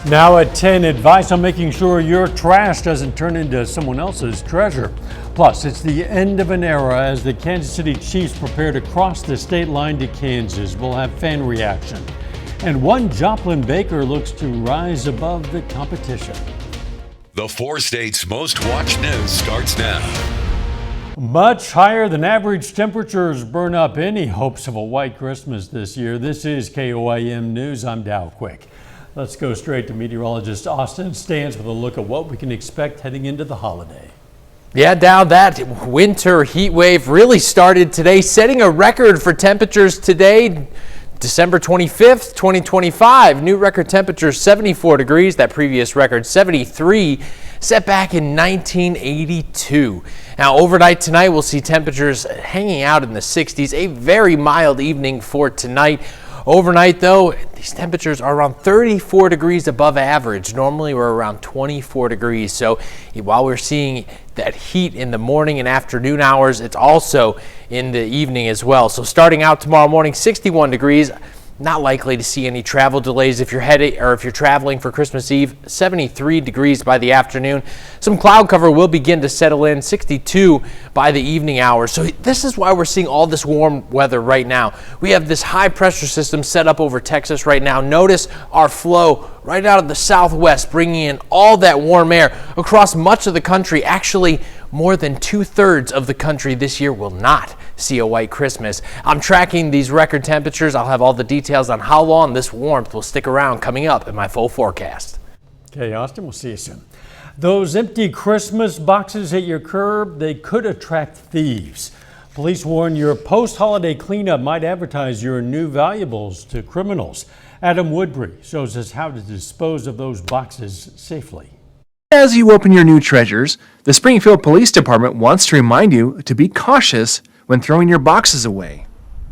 Now at 10, advice on making sure your trash doesn't turn into someone else's treasure. Plus, it's the end of an era as the Kansas City Chiefs prepare to cross the state line to Kansas. We'll have fan reaction. And one Joplin baker looks to rise above the competition. The four states' most watched news starts now. Much higher than average temperatures burn up any hopes of a white Christmas this year. This is KOIM News. I'm Dow Quick. Let's go straight to meteorologist Austin Stans with a look at what we can expect heading into the holiday. Yeah, Dow, that winter heat wave really started today, setting a record for temperatures today. December 25th, 2025, new record temperature 74 degrees. That previous record 73 set back in 1982. Now overnight tonight we'll see temperatures hanging out in the 60s. A very mild evening for tonight. Overnight, though, these temperatures are around 34 degrees above average. Normally, we're around 24 degrees. So while we're seeing that heat in the morning and afternoon hours, it's also in the evening as well. So starting out tomorrow morning, 61 degrees. Not likely to see any travel delays if you're heading or if you're traveling for Christmas Eve. 73 degrees by the afternoon. Some cloud cover will begin to settle in. 62 by the evening hours. So this is why we're seeing all this warm weather right now. We have this high pressure system set up over Texas right now. Notice our flow right out of the southwest, bringing in all that warm air across much of the country. Actually, more than 2/3 of the country this year will not see a white Christmas. I'm tracking these record temperatures. I'll have all the details on how long this warmth will stick around coming up in my full forecast. Okay, Austin, we'll see you soon. Those empty Christmas boxes at your curb, they could attract thieves. Police warn your post-holiday cleanup might advertise your new valuables to criminals. Adam Woodbury shows us how to dispose of those boxes safely. As you open your new treasures, the Springfield Police Department wants to remind you to be cautious when throwing your boxes away.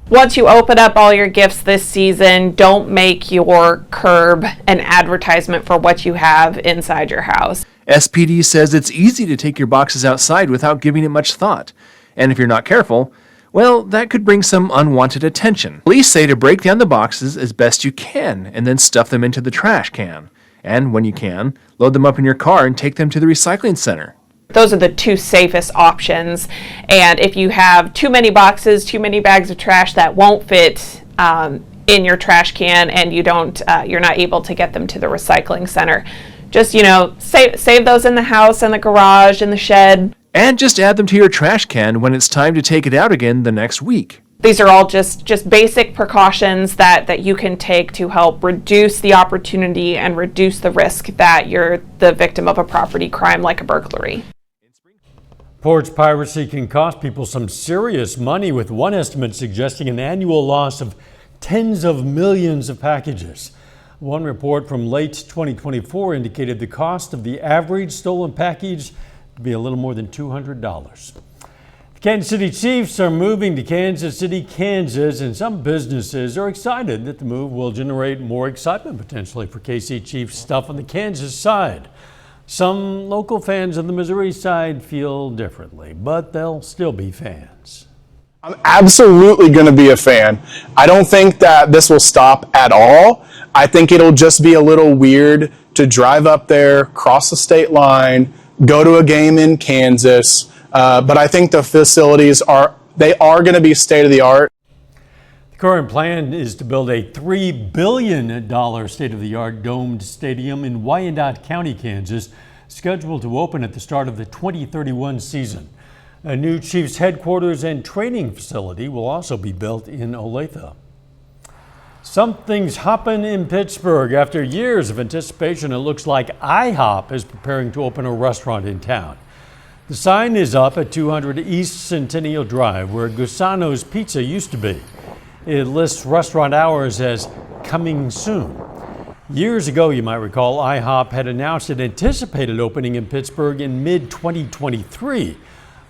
Once you open up all your gifts this season, don't make your curb an advertisement for what you have inside your house. SPD says it's easy to take your boxes outside without giving it much thought. And if you're not careful, well, that could bring some unwanted attention. Police say to break down the boxes as best you can and then stuff them into the trash can. And when you can, load them up in your car and take them to the recycling center. Those are the two safest options. And if you have too many boxes, too many bags of trash that won't fit in your trash can and you're not able to get them to the recycling center, just, save those in the house, in the garage, in the shed. And just add them to your trash can when it's time to take it out again the next week. These are all just basic precautions that you can take to help reduce the opportunity and reduce the risk that you're the victim of a property crime like a burglary. Porch piracy can cost people some serious money, with one estimate suggesting an annual loss of tens of millions of packages. One report from late 2024 indicated the cost of the average stolen package to be a little more than $200. The Kansas City Chiefs are moving to Kansas City, Kansas, and some businesses are excited that the move will generate more excitement potentially for KC Chiefs stuff on the Kansas side. Some local fans on the Missouri side feel differently, but they'll still be fans. I'm absolutely going to be a fan. I don't think that this will stop at all. I think it'll just be a little weird to drive up there, cross the state line, go to a game in Kansas. But I think the facilities are going to be state of the art. The current plan is to build a $3 billion state-of-the-art domed stadium in Wyandotte County, Kansas, scheduled to open at the start of the 2031 season. A new Chiefs headquarters and training facility will also be built in Olathe. Something's hopping in Pittsburgh. After years of anticipation, it looks like IHOP is preparing to open a restaurant in town. The sign is up at 200 East Centennial Drive, where Gusano's Pizza used to be. It lists restaurant hours as coming soon. Years ago, you might recall, IHOP had announced it anticipated opening in Pittsburgh in mid-2023.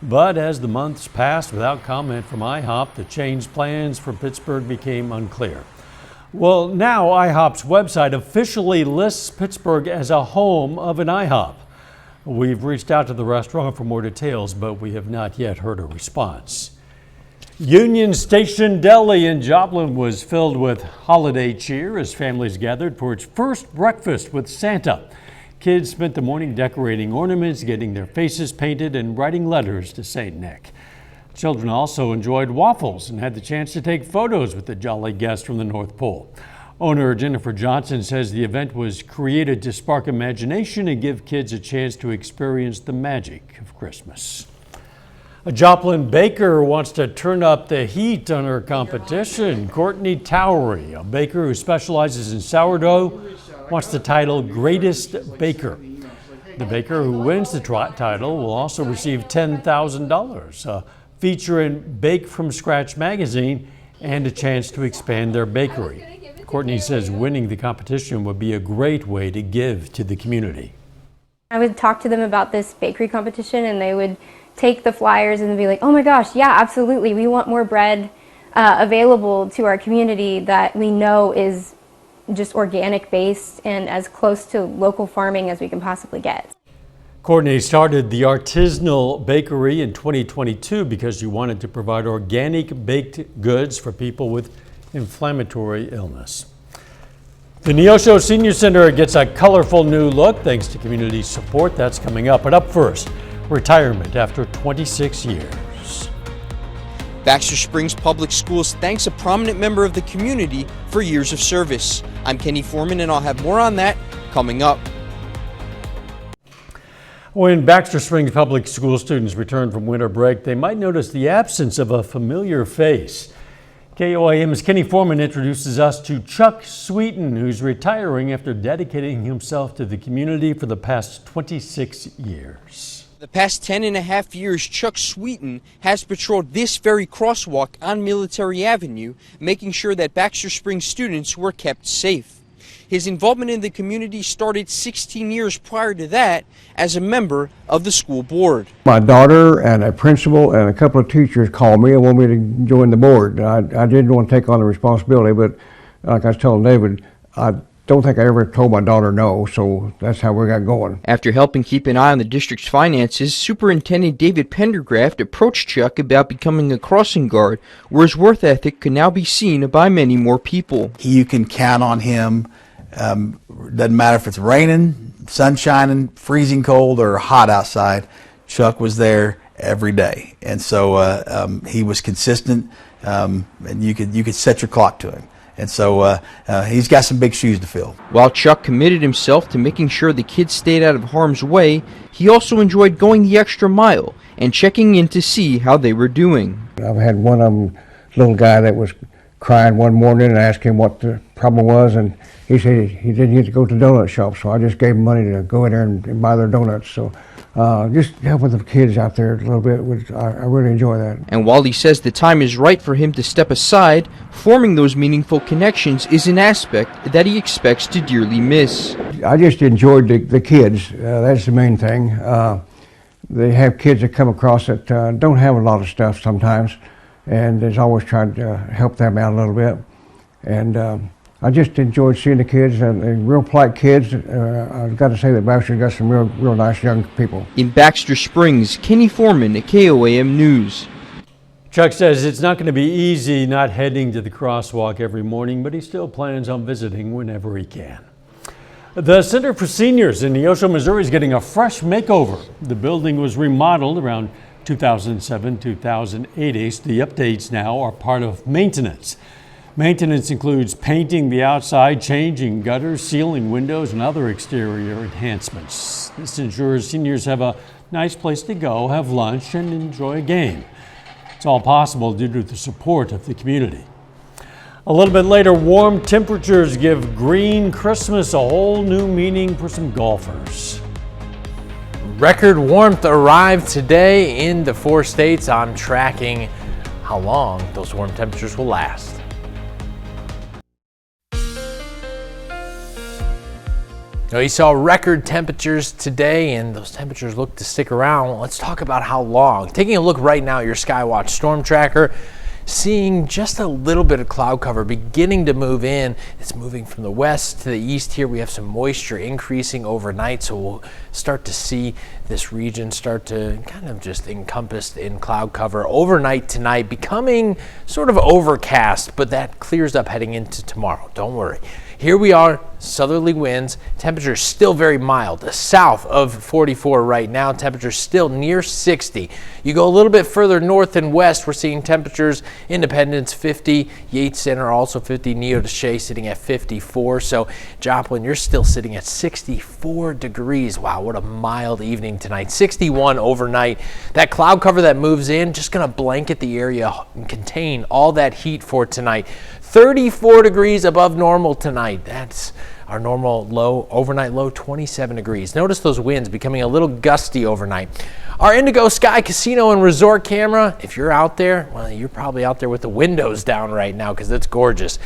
But as the months passed without comment from IHOP, the changed plans for Pittsburgh became unclear. Well, now IHOP's website officially lists Pittsburgh as a home of an IHOP. We've reached out to the restaurant for more details, but we have not yet heard a response. Union Station Deli in Joplin was filled with holiday cheer as families gathered for its first breakfast with Santa. Kids spent the morning decorating ornaments, getting their faces painted, and writing letters to St. Nick. Children also enjoyed waffles and had the chance to take photos with the jolly guests from the North Pole. Owner Jennifer Johnson says the event was created to spark imagination and give kids a chance to experience the magic of Christmas. A Joplin baker wants to turn up the heat on her competition. Courtney Towery, a baker who specializes in sourdough, wants the title Greatest Baker. The baker who wins the title will also receive $10,000, a feature in Bake From Scratch magazine, and a chance to expand their bakery. Courtney says winning the competition would be a great way to give to the community. I would talk to them about this bakery competition, and they would take the flyers and be like, oh my gosh, yeah, absolutely. We want more bread available to our community that we know is just organic based and as close to local farming as we can possibly get. Courtney started the artisanal bakery in 2022 because she wanted to provide organic baked goods for people with inflammatory illness. The Neosho Senior Center gets a colorful new look thanks to community support. That's coming up. But up first, retirement after 26 years. Baxter Springs Public Schools thanks a prominent member of the community for years of service. I'm Kenny Foreman, and I'll have more on that coming up. When Baxter Springs Public School students return from winter break, they might notice the absence of a familiar face. KOAM's Kenny Foreman introduces us to Chuck Sweeten, who's retiring after dedicating himself to the community for the past 26 years. The past 10.5 years, Chuck Sweeten has patrolled this very crosswalk on Military Avenue, making sure that Baxter Springs students were kept safe. His involvement in the community started 16 years prior to that as a member of the school board. My daughter and a principal and a couple of teachers called me and wanted me to join the board. I didn't want to take on the responsibility, but like I was telling David, I don't think I ever told my daughter no, so that's how we got going. After helping keep an eye on the district's finances, Superintendent David Pendergraft approached Chuck about becoming a crossing guard, where his work ethic could now be seen by many more people. You can count on him. Doesn't matter if it's raining, sun shining, freezing cold, or hot outside. Chuck was there every day, and so he was consistent, and you could set your clock to him. And so he's got some big shoes to fill. While Chuck committed himself to making sure the kids stayed out of harm's way, he also enjoyed going the extra mile and checking in to see how they were doing. I've had one of them, little guy that was crying one morning, and I asked him what the problem was, and he said he didn't get to go to donut shop, so I just gave him money to go in there and buy their donuts. So just helping the kids out there a little bit, I really enjoy that. And while he says the time is right for him to step aside, forming those meaningful connections is an aspect that he expects to dearly miss. I just enjoyed the kids. That's the main thing. They have kids that come across that don't have a lot of stuff sometimes, and there's always trying to help them out a little bit. And I just enjoyed seeing the kids, and real polite kids. I've got to say that Baxter got some real nice young people. In Baxter Springs, Kenny Foreman at KOAM News. Chuck says it's not going to be easy not heading to the crosswalk every morning, but he still plans on visiting whenever he can. The Center for Seniors in Neosho, Missouri is getting a fresh makeover. The building was remodeled around 2007-2008. The updates now are part of maintenance. Maintenance includes painting the outside, changing gutters, sealing windows, and other exterior enhancements. This ensures seniors have a nice place to go, have lunch, and enjoy a game. It's all possible due to the support of the community. A little bit later, warm temperatures give green Christmas a whole new meaning for some golfers. Record warmth arrived today in the 4 states. I'm tracking how long those warm temperatures will last. Now, we saw record temperatures today, and those temperatures look to stick around. Let's talk about how long. Taking a look right now at your Skywatch storm tracker, seeing just a little bit of cloud cover beginning to move in. It's moving from the west to the east here. We have some moisture increasing overnight, so we'll start to see this region start to kind of just encompassed in cloud cover overnight tonight, becoming sort of overcast, but that clears up heading into tomorrow. Don't worry. Here we are, southerly winds, temperatures still very mild, south of 44 right now, temperatures still near 60. You go a little bit further north and west, we're seeing temperatures, Independence 50, Yates Center also 50, Neodesha sitting at 54. So Joplin, you're still sitting at 64 degrees. Wow, what a mild evening tonight. 61 overnight. That cloud cover that moves in, just gonna blanket the area and contain all that heat for tonight. 34 degrees above normal tonight. That's our normal low, overnight low, 27 degrees. Notice those winds becoming a little gusty overnight. Our Indigo Sky Casino and Resort camera, if you're out there, well, you're probably out there with the windows down right now because it's gorgeous.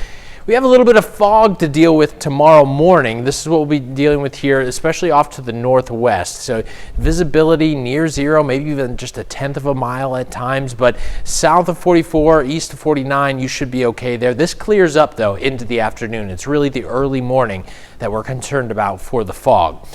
We have a little bit of fog to deal with tomorrow morning. This is what we'll be dealing with here, especially off to the northwest. So visibility near zero, maybe even just a tenth of a mile at times, but south of 44, east of 49, you should be okay there. This clears up though into the afternoon. It's really the early morning that we're concerned about for the fog.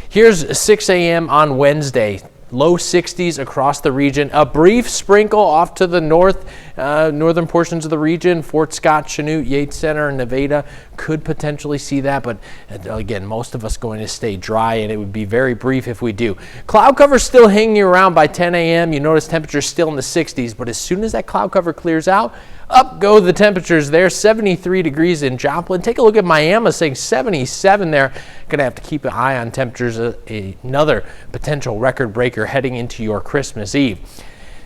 Here's 6 a.m. on Wednesday. Low 60s across the region. A brief sprinkle off to the northern portions of the region. Fort Scott, Chanute, Yates Center, and Nevada could potentially see that, but again, most of us going to stay dry, and it would be very brief if we do. Cloud cover still hanging around by 10 a.m. You notice temperatures still in the 60s, but as soon as that cloud cover clears out, up go the temperatures there. 73 degrees in Joplin. Take a look at Miami saying 77 there. Going to have to keep an eye on temperatures. Another potential record breaker heading into your Christmas Eve.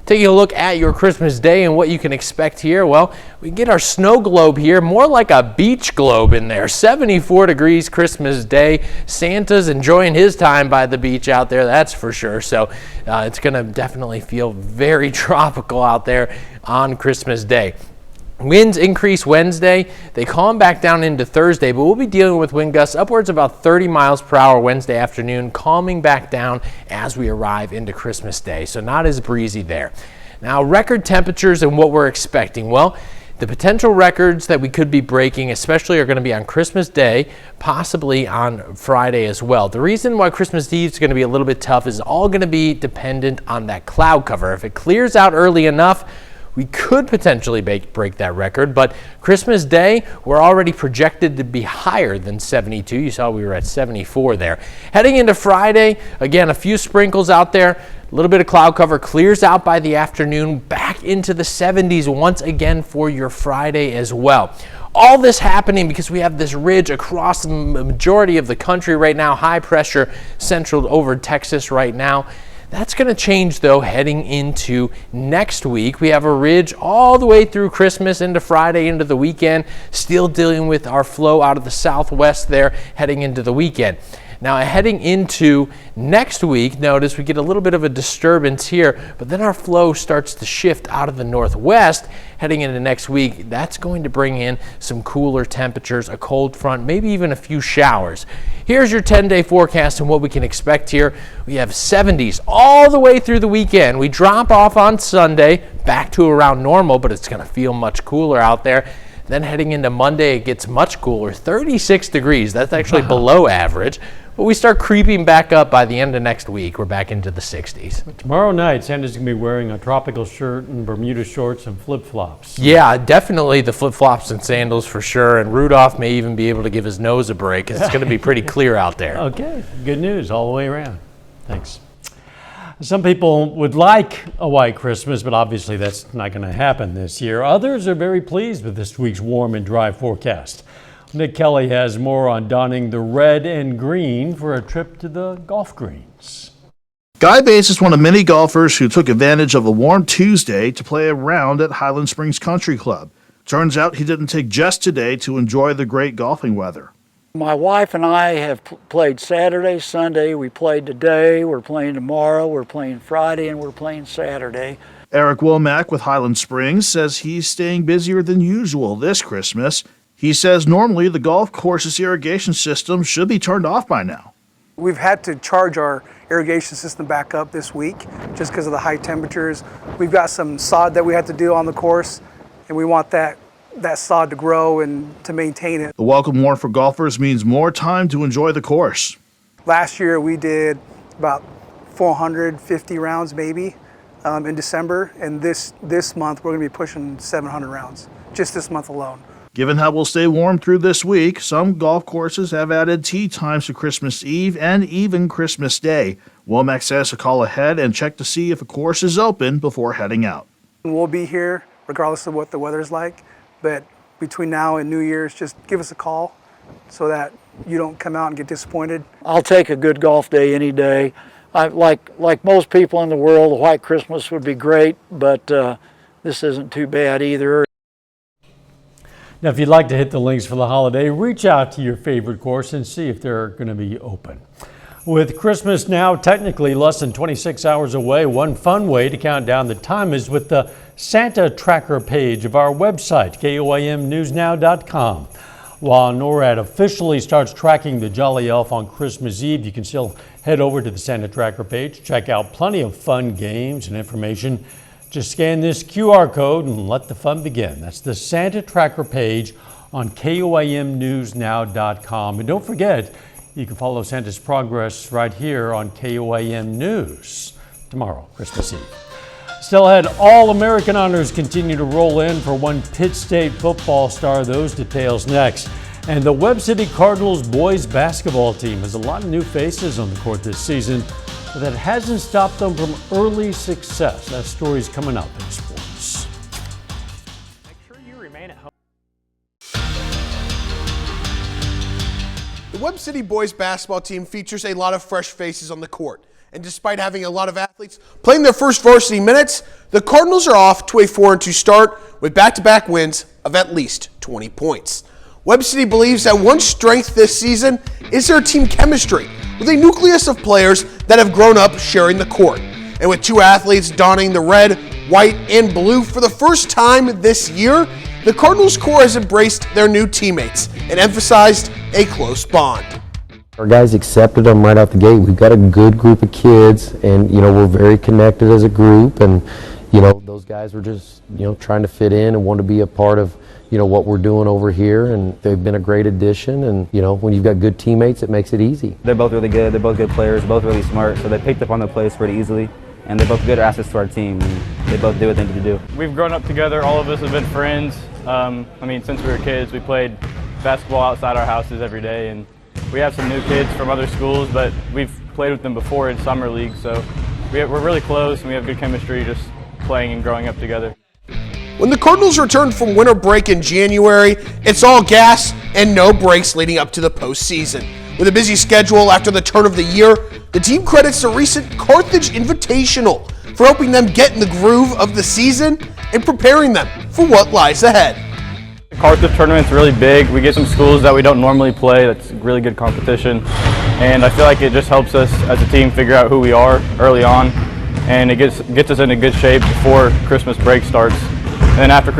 Taking a look at your Christmas Day and what you can expect here. Well, we get our snow globe here, more like a beach globe in there. 74 degrees Christmas Day. Santa's enjoying his time by the beach out there, that's for sure. So it's going to definitely feel very tropical out there on Christmas Day. Winds increase Wednesday. They calm back down into Thursday, but we'll be dealing with wind gusts upwards about 30 miles per hour Wednesday afternoon, calming back down as we arrive into Christmas Day. So not as breezy there. Now, record temperatures and what we're expecting. Well, the potential records that we could be breaking, especially, are going to be on Christmas Day, possibly on Friday as well. The reason why Christmas Eve is going to be a little bit tough is all going to be dependent on that cloud cover. If it clears out early enough, we could potentially break that record, but Christmas Day, we're already projected to be higher than 72. You saw we were at 74 there. Heading into Friday, again, a few sprinkles out there. A little bit of cloud cover clears out by the afternoon, back into the 70s once again for your Friday as well. All this happening because we have this ridge across the majority of the country right now, high pressure central over Texas right now. That's going to change, though, heading into next week. We have a ridge all the way through Christmas into Friday, into the weekend, still dealing with our flow out of the southwest there heading into the weekend. Now, heading into next week, notice we get a little bit of a disturbance here, but then our flow starts to shift out of the northwest heading into next week. That's going to bring in some cooler temperatures, a cold front, maybe even a few showers. Here's your 10-day forecast and what we can expect here. We have 70s all the way through the weekend. We drop off on Sunday back to around normal, but it's going to feel much cooler out there. Then heading into Monday, it gets much cooler, 36 degrees. That's actually below average. But we start creeping back up by the end of next week. We're back into the 60s. But tomorrow night, Santa's going to be wearing a tropical shirt and Bermuda shorts and flip-flops. Yeah, definitely the flip-flops and sandals for sure. And Rudolph may even be able to give his nose a break. It's going to be pretty clear out there. Okay, good news all the way around. Thanks. Some people would like a white Christmas, but obviously that's not going to happen this year. Others are very pleased with this week's warm and dry forecast. Nick Kelly has more on donning the red and green for a trip to the golf greens. Guy Bates is one of many golfers who took advantage of a warm Tuesday to play a round at Highland Springs Country Club. Turns out he didn't take just today to enjoy the great golfing weather. My wife and I have played Saturday, Sunday, we played today, we're playing tomorrow, we're playing Friday, and we're playing Saturday. Eric Womack with Highland Springs says he's staying busier than usual this Christmas. He says normally the golf course's irrigation system should be turned off by now. We've had to charge our irrigation system back up this week just because of the high temperatures. We've got some sod that we had to do on the course, and we want that sod to grow and to maintain it. The welcome warrant for golfers means more time to enjoy the course. Last year we did about 450 rounds maybe in December, and this month we're going to be pushing 700 rounds just this month alone. Given how we'll stay warm through this week, some golf courses have added tee times for Christmas Eve and even Christmas Day. Womack says to call ahead and check to see if a course is open before heading out. We'll be here regardless of what the weather's like, but between now and New Year's, just give us a call so that you don't come out and get disappointed. I'll take a good golf day any day. Like most people in the world, a white Christmas would be great, but this isn't too bad either. Now, if you'd like to hit the links for the holiday, reach out to your favorite course and see if they're going to be open. With Christmas now technically less than 26 hours away, one fun way to count down the time is with the Santa Tracker page of our website, KOIMnewsnow.com. While NORAD officially starts tracking the Jolly Elf on Christmas Eve, you can still head over to the Santa Tracker page, check out plenty of fun games and information. Just scan this QR code and let the fun begin. That's the Santa Tracker page on KOIMnewsnow.com. And don't forget, you can follow Santa's progress right here on KOIM News tomorrow, Christmas Eve. Still ahead, All-American honors continue to roll in for one Pitt State football star. Those details next. And the Webb City Cardinals boys basketball team has a lot of new faces on the court this season, but that hasn't stopped them from early success. That story's coming up in sports. Make sure you remain at home. The Webb City boys basketball team features a lot of fresh faces on the court. And despite having a lot of athletes playing their first varsity minutes, the Cardinals are off to a 4-2 start with back-to-back wins of at least 20 points. Webb City believes that one strength this season is their team chemistry, with a nucleus of players that have grown up sharing the court. And with two athletes donning the red, white, and blue for the first time this year, the Cardinals core has embraced their new teammates and emphasized a close bond. Our guys accepted them right out the gate. We've got a good group of kids, and we're very connected as a group, and those guys were just trying to fit in and want to be a part of what we're doing over here, and they've been a great addition. And when you've got good teammates, it makes it easy. They're both really good. They're both good players, both really smart, so they picked up on the plays pretty easily, and they're both good assets to our team, and they both do what they need to do. We've grown up together. All of us have been friends. Since we were kids, we played basketball outside our houses every day, and we have some new kids from other schools, but we've played with them before in summer league, so we're really close and we have good chemistry just playing and growing up together. When the Cardinals returned from winter break in January, it's all gas and no breaks leading up to the postseason. With a busy schedule after the turn of the year, the team credits the recent Carthage Invitational for helping them get in the groove of the season and preparing them for what lies ahead. The Carthage tournament's really big. We get some schools that we don't normally play. That's really good competition, and I feel like it just helps us as a team figure out who we are early on, and it gets us into good shape before Christmas break starts. And then after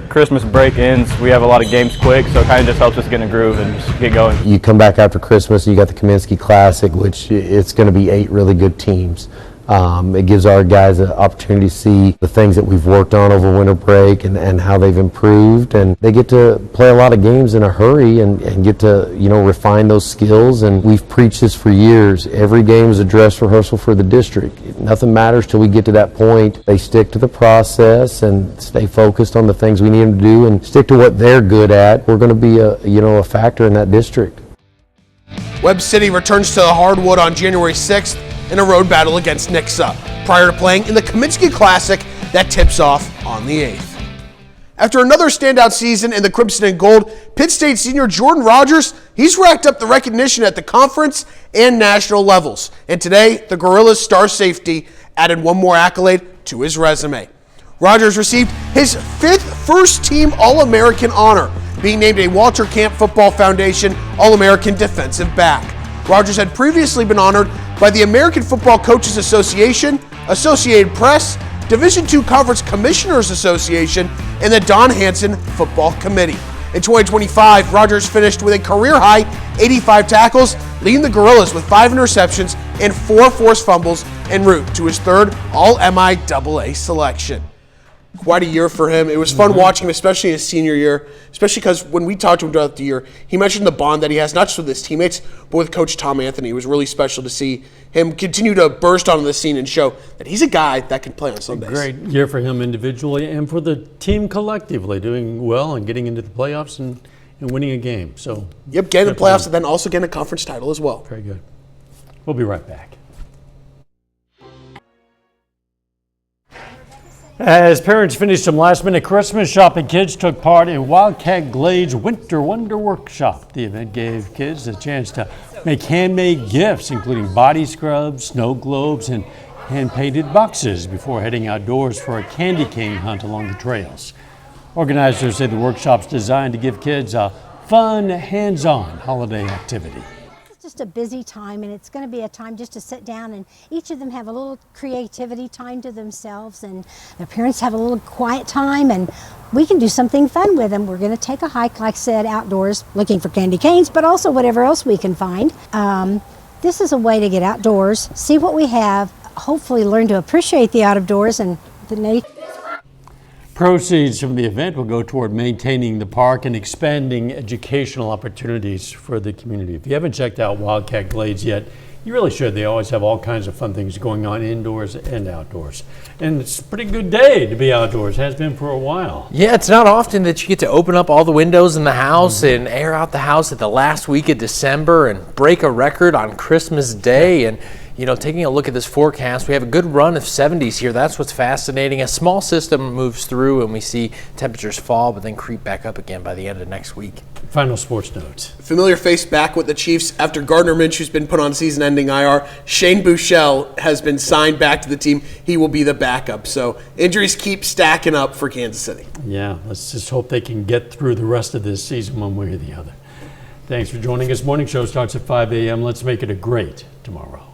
Christmas break ends, we have a lot of games quick, so it kind of just helps us get in a groove and just get going. You come back after Christmas, you got the Kaminsky Classic, which it's going to be 8 really good teams. It gives our guys an opportunity to see the things that we've worked on over winter break and how they've improved, and they get to play a lot of games in a hurry and get to refine those skills. And we've preached this for years. Every game is a dress rehearsal for the district. Nothing matters till we get to that point. They stick to the process and stay focused on the things we need them to do and stick to what they're good at. We're going to be a factor in that district. Webb City returns to the hardwood on January 6th in a road battle against Nixa, prior to playing in the Kaminsky Classic that tips off on the 8th. After another standout season in the Crimson and Gold, Pitt State senior Jordan Rogers, he's racked up the recognition at the conference and national levels. And today, the Gorillas star safety added one more accolade to his resume. Rogers received his 5th first-team All-American honor, being named a Walter Camp Football Foundation All-American defensive back. Rogers had previously been honored by the American Football Coaches Association, Associated Press, Division II Conference Commissioners Association, and the Don Hanson Football Committee. In 2025, Rogers finished with a career-high 85 tackles, leading the Gorillas with 5 interceptions and 4 forced fumbles en route to his 3rd All-MIAA selection. Quite a year for him. It was fun watching him, especially his senior year, especially because when we talked to him throughout the year, he mentioned the bond that he has, not just with his teammates, but with Coach Tom Anthony. It was really special to see him continue to burst onto the scene and show that he's a guy that can play on Sundays. Great year for him individually and for the team collectively, doing well and getting into the playoffs and winning a game. So Yep, getting the playoffs and then also getting a conference title as well. Very good. We'll be right back. As parents finished some last-minute Christmas shopping, kids took part in Wildcat Glades Winter Wonder Workshop. The event gave kids a chance to make handmade gifts, including body scrubs, snow globes, and hand-painted boxes before heading outdoors for a candy cane hunt along the trails. Organizers say the workshop's designed to give kids a fun, hands-on holiday activity. Just a busy time, and it's going to be a time just to sit down and each of them have a little creativity time to themselves, and their parents have a little quiet time, and we can do something fun with them. We're going to take a hike, like I said, outdoors looking for candy canes, but also whatever else we can find. This is a way to get outdoors, see what we have, hopefully learn to appreciate the outdoors and the nature. Proceeds from the event will go toward maintaining the park and expanding educational opportunities for the community. If you haven't checked out Wildcat Glades yet, you really should. They always have all kinds of fun things going on indoors and outdoors. And it's a pretty good day to be outdoors. Has been for a while. Yeah, it's not often that you get to open up all the windows in the house and air out the house at the last week of December and break a record on Christmas Day. And you know, taking a look at this forecast, we have a good run of 70s here. That's what's fascinating. A small system moves through and we see temperatures fall but then creep back up again by the end of next week. Final sports notes. Familiar face back with the Chiefs after Gardner Minshew's been put on season-ending IR. Shane Buechele has been signed back to the team. He will be the backup. So injuries keep stacking up for Kansas City. Yeah, let's just hope they can get through the rest of this season one way or the other. Thanks for joining us. Morning show starts at 5 a.m. Let's make it a great tomorrow.